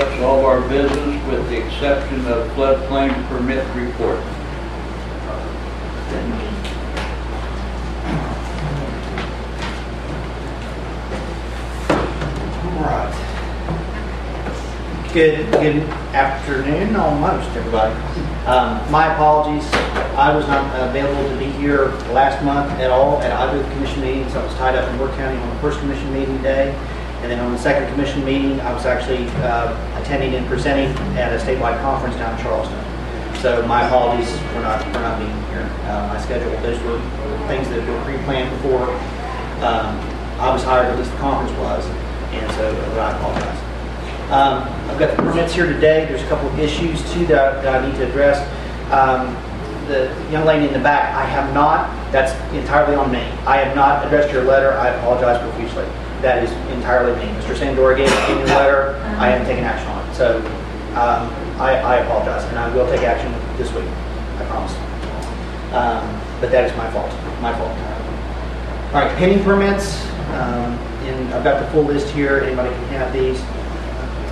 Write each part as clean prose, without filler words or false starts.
accepts all of our business with the exception of floodplain permit report. Right. Good afternoon, almost everybody. My apologies. I was not available to be here last month at all at either of the commission meetings. I was tied up in Work County on the first commission meeting day, and then on the second commission meeting, I was actually attending and presenting at a statewide conference down in Charleston. So my apologies for not being here. My schedule, those were things that were pre-planned before I was hired, at least the conference was, and so I apologize. I've got the permits here today. There's a couple of issues too that I need to address. The young lady in the back, I have not, that's entirely on me. I have not addressed your letter. I apologize profusely. That is entirely me. Mr. Sandora gave me a letter. I haven't taken action on it. So I apologize, and I will take action this week. I promise. But that is my fault. My fault. All right, pending permits. And I've got the full list here. Anybody can have these.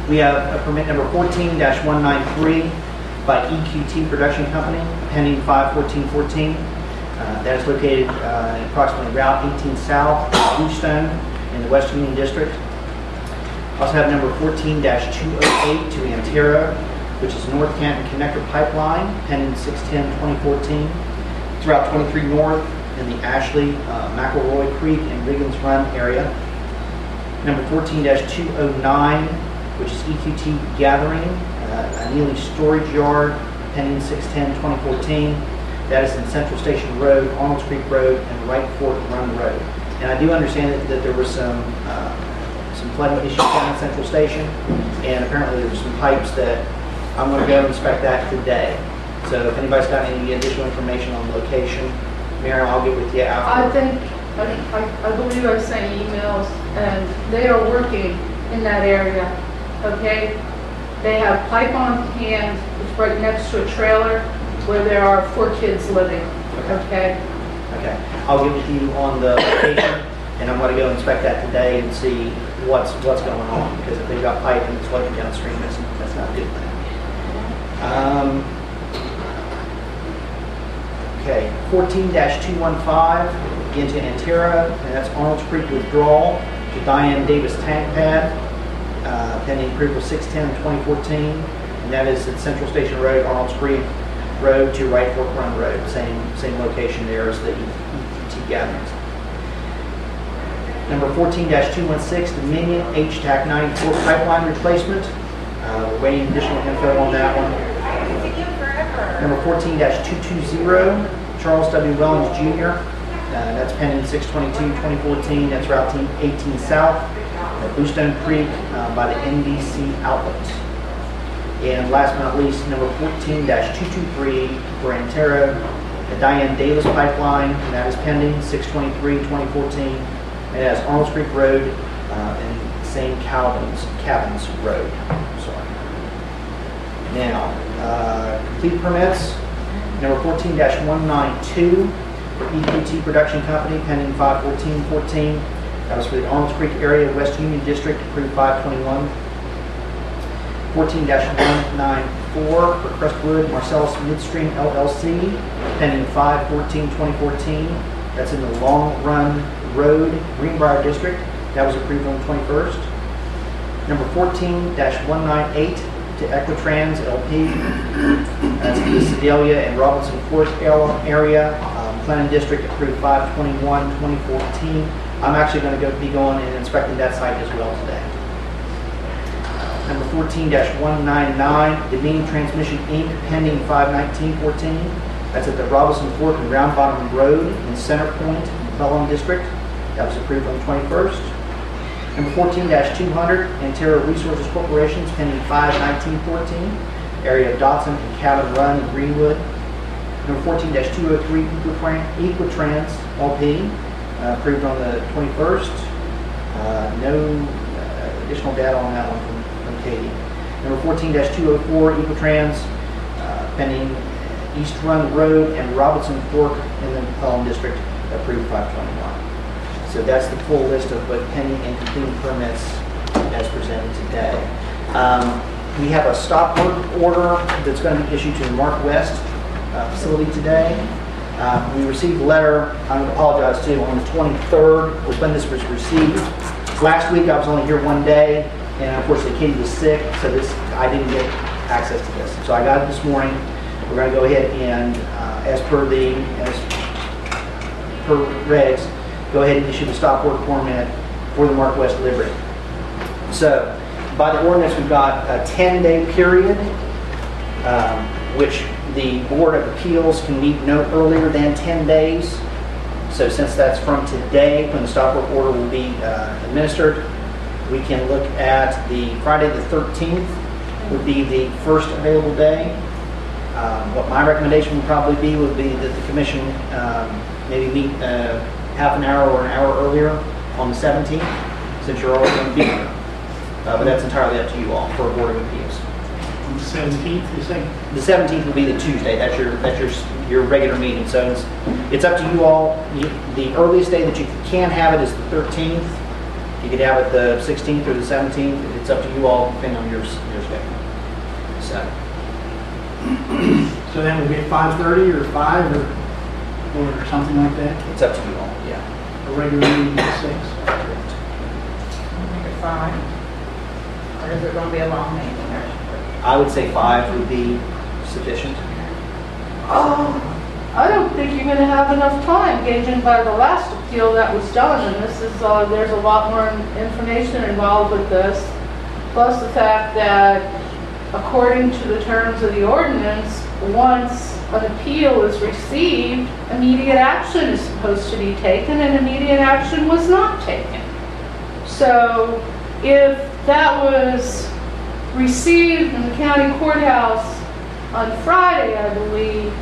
We have a permit number 14-193 by EQT Production Company, pending 5/14/14. That is located approximately Route 18 South, Bluestone, in the West Union District. Also have number 14-208 to Antero, which is North Canton Connector Pipeline, pending 6/10/2014. It's Route 23 North in the Ashley, McElroy Creek, and Riggins Run area. Number 14-209, which is EQT Gathering, Neely Storage Yard, pending 6/10/2014. That is in Central Station Road, Arnold's Creek Road, and Wright Fork Run Road. And I do understand that there was some flooding issues down at Central Station, and apparently there were some pipes that I'm going to go inspect that today. So if anybody's got any additional information on the location, Mary, I'll get with you after. I believe I sent emails, and they are working in that area, okay? They have pipe on hand, it's right next to a trailer where there are 4 kids living, okay? Okay, I'll get with you on the location, and I'm going to go inspect that today and see what's going on, because if they've got pipe and it's flooding downstream, that's not a good thing. Okay, 14-215, again to Antero, and that's Arnold's Creek Withdrawal to Diane Davis Tank Pad, pending approval 6/10/2014, and that is at Central Station Road, Arnold's Creek Road to Wright Fork Run Road, same location there as the EQT gatherings. Number 14-216, Dominion HTAC 94 pipeline replacement. We're waiting additional info on that one. Number 14-220, Charles W. Wellings Jr. That's pending 6/22/2014. That's Route 18 South at Bluestone Creek by the NBC outlet. And last but not least, number 14-223 for Antero, the Diane Davis pipeline, and that is pending 6/23/2014. It has Arnold's Creek Road and St. Cabins Road. Sorry. Now, complete permits. Number 14-192 for EQT Production Company, pending 5/14/14. That was for the Arnold's Creek area, West Union District, approved 5/21. 14-194 for Crestwood Marcellus Midstream LLC, pending 5/14/2014. That's in the Long Run Road, Greenbrier District. That was approved on the 21st. Number 14-198 to Equitrans LP. That's in the Sedalia and Robinson Fork area, Planning District, approved 5/21/2014. I'm actually going to be going and inspecting that site as well today. Number 14-199, Dominion Transmission Inc., pending 5/19/14. That's at the Robinson Fork and Round Bottom Road in Center Point, McClellan District. That was approved on the 21st. Number 14-200, Antero Resources Corporation, pending 5/19/14. Area of Dotson and Cabin Run in Greenwood. Number 14-203, Equitrans LP, approved on the 21st. No additional data on that one from Katie. Number 14-204, Equitrans, pending East Run Road and Robinson Fork in the McClellan District, approved 5/21. So that's the full list of both pending and completed permits as presented today. We have a stop work order that's going to be issued to the Mark West facility today. We received a letter, I'm going to apologize too, on the 23rd was when this was received. Last week I was only here one day, and unfortunately Katie was sick, so I didn't get access to this. So I got it this morning. We're going to go ahead and, as per regs, go ahead and issue the stop work permit for the Mark West delivery. So, by the ordinance, we've got a 10-day period, which the Board of Appeals can meet no earlier than 10 days. So since that's from today, when the stop work order will be administered, we can look at the Friday the 13th would be the first available day. What my recommendation would probably be would be that the commission maybe meet half an hour or an hour earlier on the 17th, since you're already going to be here. But that's entirely up to you all for a Board of Appeals. On the 17th, you say? The 17th will be the Tuesday. That's your regular meeting. So it's up to you all. The earliest day that you can have it is the 13th. You could have it the 16th or the 17th. It's up to you all, depending on your schedule. So that would be at 5:30 or 5 or something like that? It's up to you all. Yeah. A regular meeting at 6? Make it 5? Or is it going to be a long meeting? I would say 5 would be sufficient. I don't think you're going to have enough time, gauging by the last appeal that was done, and this is, there's a lot more information involved with this, plus the fact that according to the terms of the ordinance, once an appeal is received, immediate action is supposed to be taken, and immediate action was not taken. So if that was received in the county courthouse on Friday, I believe,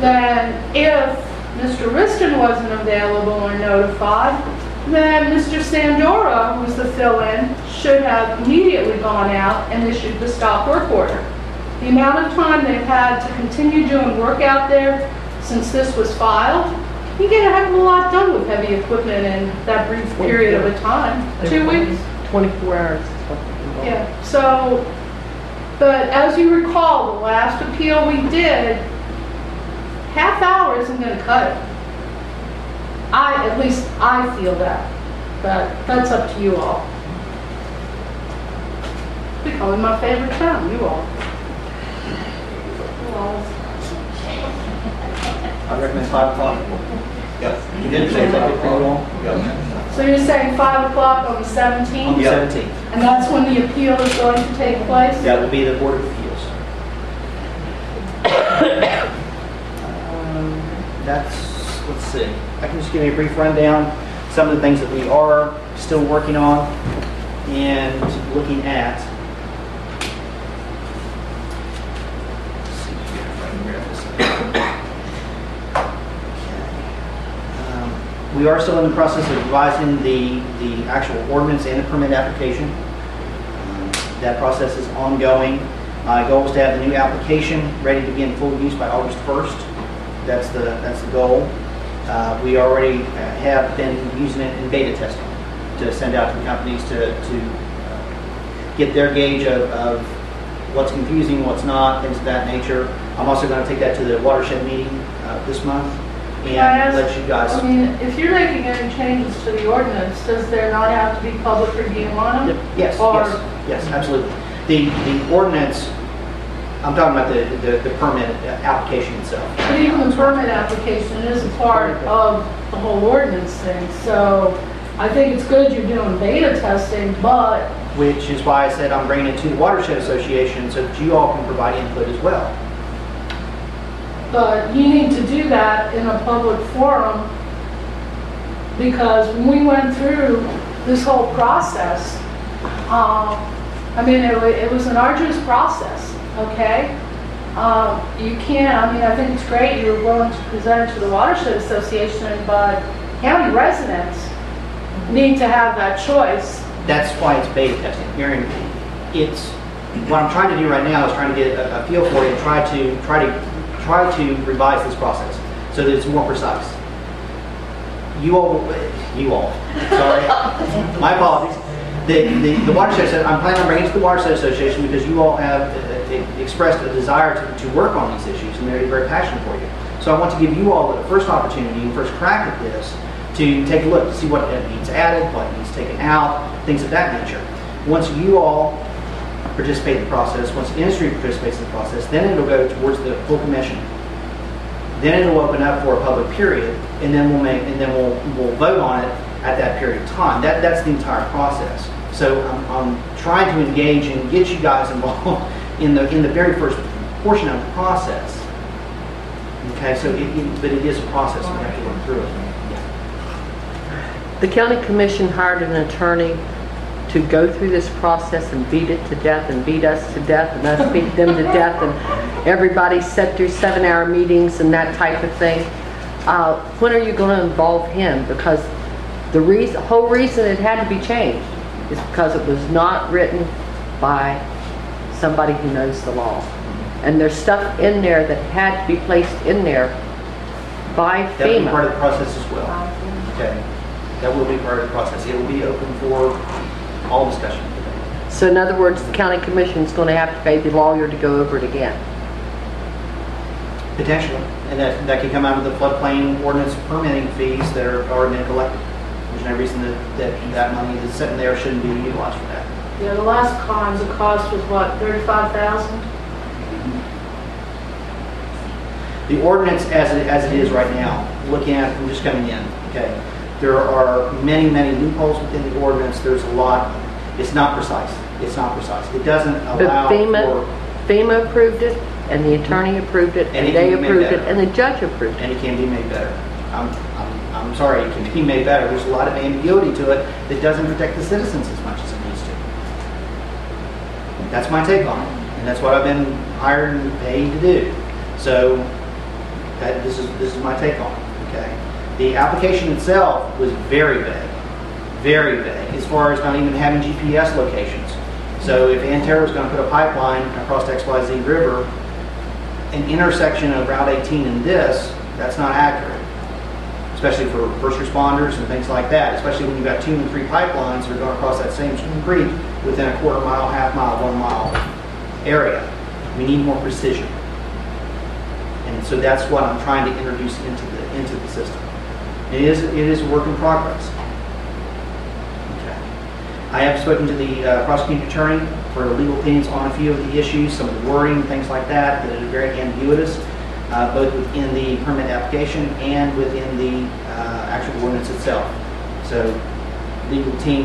then if Mr. Riston wasn't available or notified, then Mr. Sandora, who's the fill-in, should have immediately gone out and issued the stop work order. The amount of time they've had to continue doing work out there since this was filed, you get a heck of a lot done with heavy equipment in that brief period of a time. 2 weeks? 24 hours. Yeah, so, but as you recall, the last appeal we did, half hour isn't going to cut it. At least I feel that, but that's up to you all. Becoming my favorite town, you all. I recommend 5 o'clock. Yep. You did say that for you all? Yep. So you're saying 5 o'clock on the 17th? On the 17th. And that's when the appeal is going to take place? That will be the Board of Appeals. Let's see. I can just give you a brief rundown. Some of the things that we are still working on and looking at. Let's see here if I can grab this. Okay. We are still in the process of revising the actual ordinance and the permit application. That process is ongoing. My goal is to have the new application ready to be in full use by August 1st. That's the goal. We already have been using it in beta testing to send out to the companies to get their gauge of what's confusing, what's not, things of that nature. I'm also going to take that to the watershed meeting this month and let you guys. I mean, if you're making any changes to the ordinance, does there not have to be public review on them? Yes, yes, absolutely. The ordinance, I'm talking about the permit application itself. But even the permit application is a part of the whole ordinance thing, so I think it's good you're doing beta testing, but... Which is why I said I'm bringing it to the Watershed Association so that you all can provide input as well. But you need to do that in a public forum, because when we went through this whole process, I mean, it was an arduous process. Okay, you can't, I mean, I think it's great you're willing to present it to the Watershed Association, but county residents need to have that choice. That's why it's beta testing. Hearing, it's what I'm trying to do right now is trying to get a feel for it and try to revise this process so that it's more precise. You all, sorry, my apologies. The watershed, I'm planning on bringing it to the Watershed Association because you all have expressed a desire to work on these issues, and they're very passionate for you. So I want to give you all the first opportunity and first crack at this to take a look to see what needs added, what needs taken out, things of that nature. Once you all participate in the process, once the industry participates in the process, then it'll go towards the full commission. Then it'll open up for a public period, and then we'll vote on it at that period of time. That's the entire process. So I'm trying to engage and get you guys involved in the very first portion of the process. Okay, so but it is a process, and we have to work through it. The county commission hired an attorney to go through this process and beat it to death and beat us to death and us beat them to death, and everybody sat through 7-hour meetings and that type of thing. When are you going to involve him? Because the whole reason it had to be changed is because it was not written by somebody who knows the law. And there's stuff in there that had to be placed in there by FEMA. That will be part of the process as well. Okay, that will be part of the process. It will be open for all discussion. So in other words, the county commission is going to have to pay the lawyer to go over it again. Potentially, and that could come out of the floodplain ordinance permitting fees that are already been collected. There's no reason that money that's sitting there shouldn't be utilized for that. Yeah, the last time the cost was what, 35,000? The ordinance as it is right now, looking at it from just coming in, okay, there are many loopholes within the ordinance. There's a lot. It's not precise. It's not precise. It doesn't allow But for... FEMA approved it, and the attorney approved it, and they approved it, and the judge approved it. And it can be made better. I'm sorry, it can be made better. There's a lot of ambiguity to it that doesn't protect the citizens as much as it needs to. That's my take on it, and that's what I've been hired and paid to do. So this is my take on it. Okay, the application itself was very vague as far as not even having GPS locations. So if Antero is going to put a pipeline across the XYZ River, an intersection of Route 18 and that's not accurate. Especially for first responders and things like that, especially when you've got 2 and 3 pipelines that are going across that same creek within a quarter mile, half mile, 1 mile area. We need more precision. And so that's what I'm trying to introduce into the system. It is a work in progress. Okay. I have spoken to the prosecuting attorney for legal opinions on a few of the issues, some of the wording, things like that is very ambiguous. Both within the permit application and within the actual ordinance itself. So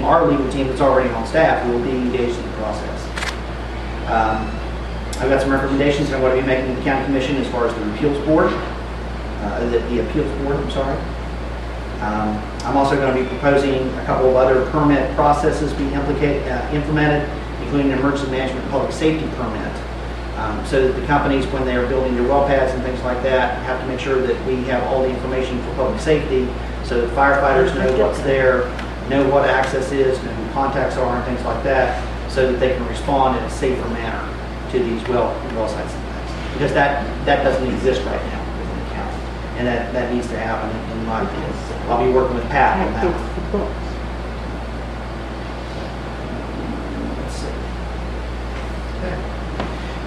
our legal team that's already on staff will be engaged in the process. I've got some recommendations I'm going to be making to the county commission as far as the appeals board, the appeals board, I'm sorry. I'm also going to be proposing a couple of other permit processes be implemented, including an emergency management public safety permit. So that the companies, when they are building their well pads and things like that, have to make sure that we have all the information for public safety so that firefighters know what's there, know what access is, know who contacts are and things like that, so that they can respond in a safer manner to these well sites and things. Because that doesn't exist right now within the county. And that needs to happen in my opinion. I'll be working with Pat on that one.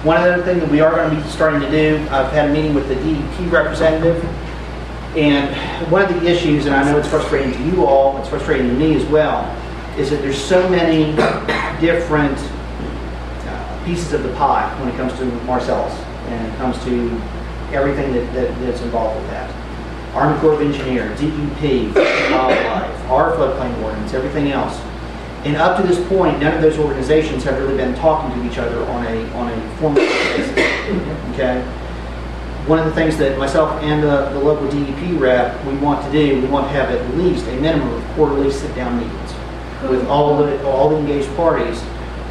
One other thing that we are going to be starting to do, I've had a meeting with the DEP representative, and one of the issues, and I know it's frustrating to you all, it's frustrating to me as well, is that there's so many different pieces of the pie when it comes to Marcellus, and it comes to everything that's involved with that. Army Corps of Engineers, DEP, Wildlife, our floodplain ordinance, everything else. And up to this point, none of those organizations have really been talking to each other on a formal basis. Okay. One of the things that myself and the local DEP rep we want to do, we want to have at least a minimum of quarterly sit-down meetings with all the engaged parties,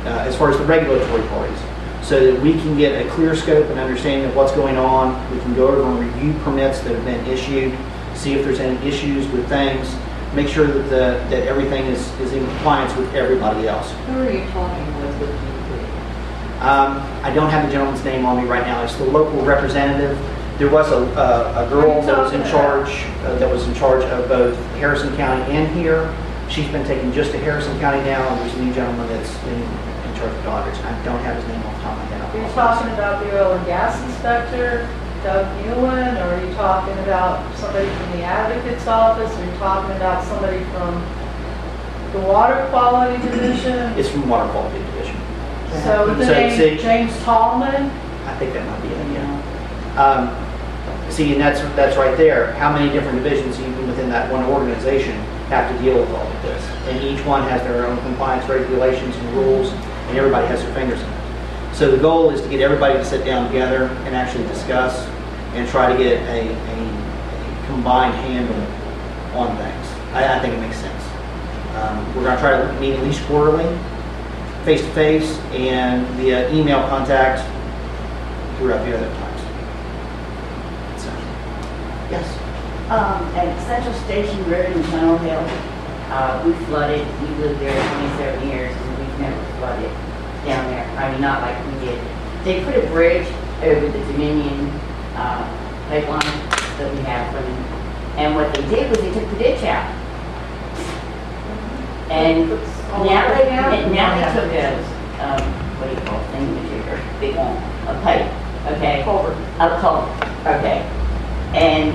as far as the regulatory parties, so that we can get a clear scope and understanding of what's going on. We can go over and review permits that have been issued, see if there's any issues with things. Make sure that everything is in compliance with everybody else. Who are you talking with DEP? I don't have the gentleman's name on me right now. It's the local representative. There was a girl that was in charge of both Harrison County and here. She's been taken just to Harrison County now, and there's a new gentleman that's in charge of Doddridge. I don't have his name off the top of my head. Are you talking about the oil and gas inspector, Doug Newland, or are you talking about somebody from the advocate's office, or are you talking about somebody from the water quality division? It's from Water Quality Division. So the So, name see- James Tallman? I think that might be it, yeah. See, and that's right there. How many different divisions even within that one organization have to deal with all of this? And each one has their own compliance regulations and rules, and everybody has their fingers in it. So the goal is to get everybody to sit down together and actually discuss and try to get a combined handle on things. I think it makes sense. We're going to try to meet at least quarterly, face-to-face, and via email contact throughout the other times. So, yes. At Central Station Road in Tunnel Hill, we flooded. We lived there 27 years, and we've never flooded down there. I mean, not like we did. They put a bridge over the Dominion pipeline that we have from, and what they did was they took the ditch out. And now they took a, what do you call it, thingamajigger, big one, a pipe, okay? Culvert. A culvert, okay. And,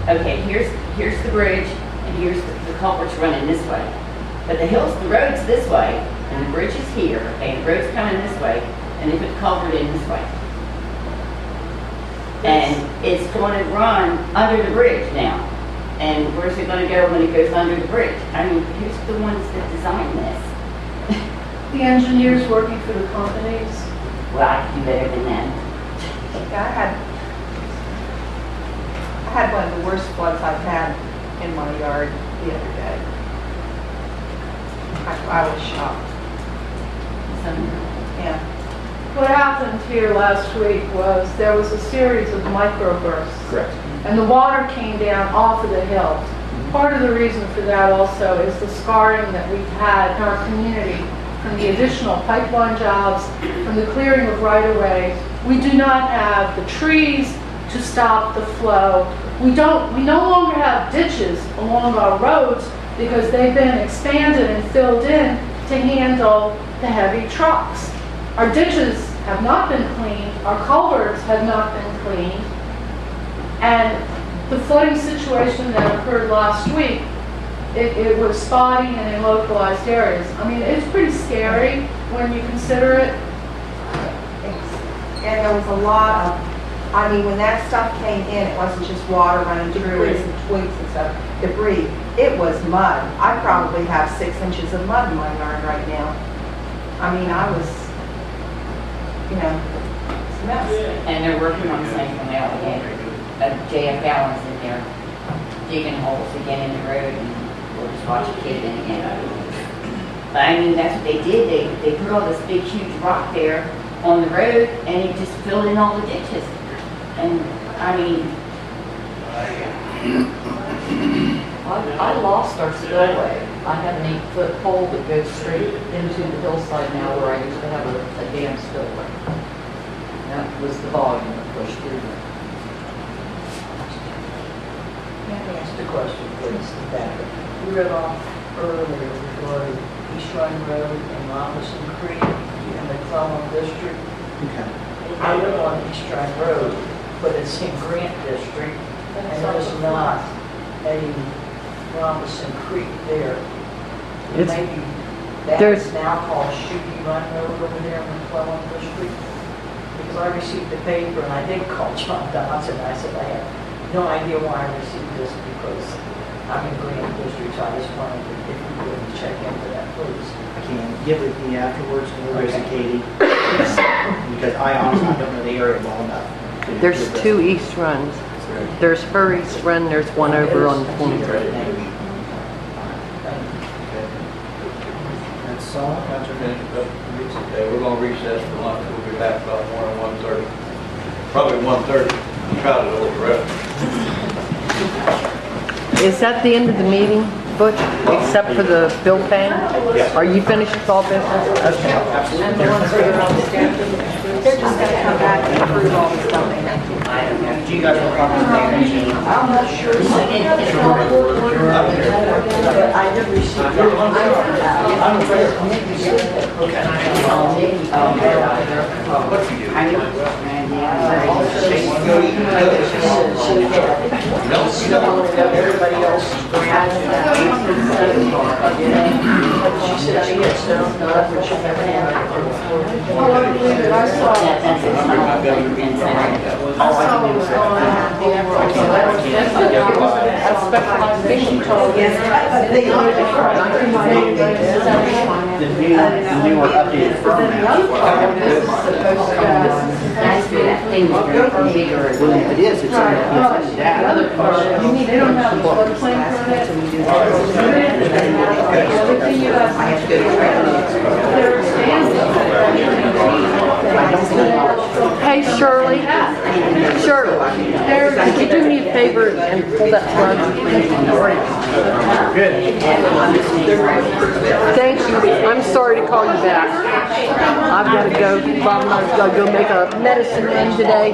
okay, here's the bridge, and here's the culvert's running this way. But the road's this way, and the bridge is here, okay, the road's coming this way, and they put the culvert in this way. And it's going to run under the bridge now. And where's it going to go when it goes under the bridge? I mean, who's the ones that designed this? The engineers working for the companies. Well, I can do better than that. Yeah, I had one of the worst floods I've had in my yard the other day. I was shocked. Yeah. What happened here last week was there was a series of microbursts. Correct. And the water came down off of the hills. Part of the reason for that also is the scarring that we've had in our community from the additional pipeline jobs, from the clearing of right-of-ways. We do not have the trees to stop the flow. We no longer have ditches along our roads because they've been expanded and filled in to handle the heavy trucks. Our ditches have not been cleaned, our culverts have not been cleaned, and the flooding situation that occurred last week, it was spotty and in localized areas. I mean, it's pretty scary when you consider it. And there was a lot of, I mean, when that stuff came in, it wasn't just water running through and some twigs and stuff, debris. It was mud. I probably have 6 inches of mud in my yard right now. I mean, I was, you know, it's a mess. And they're working on the same thing now again. JF Allen's in there digging holes again in the road, and we'll just watch a kid in again. But I mean, that's what they did. They put all this big, huge rock there on the road, and it just filled in all the ditches. And I mean, I lost our spillway. I have an 8-foot pole that goes straight into the hillside now where I used to have a dam spillway. That was the volume that pushed through there. Ask a question, please, back. We read off earlier regarding East Run Road and Robinson Creek and the McClellan District. Okay. I live on East Run Road, but it's in Grant District, and there's not a Robinson Creek there. It's- Maybe that there's- is now called Shooty Run Road over there in McClellan District. Because I received the paper and I did call John Dodson. I said I have no idea why I received this because I'm in Grant District, so I just wanted to, if you would check into that, please. I can give it to me afterwards, and we'll visit Katie. Because I honestly don't know the area well enough. There's 2 east runs. There's her east run, there's one over on 23. That's all. That's okay. We're going to recess for lunch. We'll be back about 1:30. Probably 1:30. Try to go the rest. Is that the end of the meeting, Butch, except for the bill paying? Yes. Are you finished with all business? Okay. Absolutely. They're just gonna come back and approve all the stuff they have to. I don't know. you guys want copies of the information? I'm not sure. But I did receive. I'm afraid. Everybody else is brand. She said she gets down, but she never had. Oh, I believe it, I saw it. I saw it was going on. That's specialized fishing tool. The newer updated format. Well, if it is, it's in the data. They don't have a floodplain permit. Everything you have. They're Hey Shirley, could you do me a favor and pull that plug? Good. Thank you. I'm sorry to call you back. I've got to go. Bob and I've got to go make a medicine run today.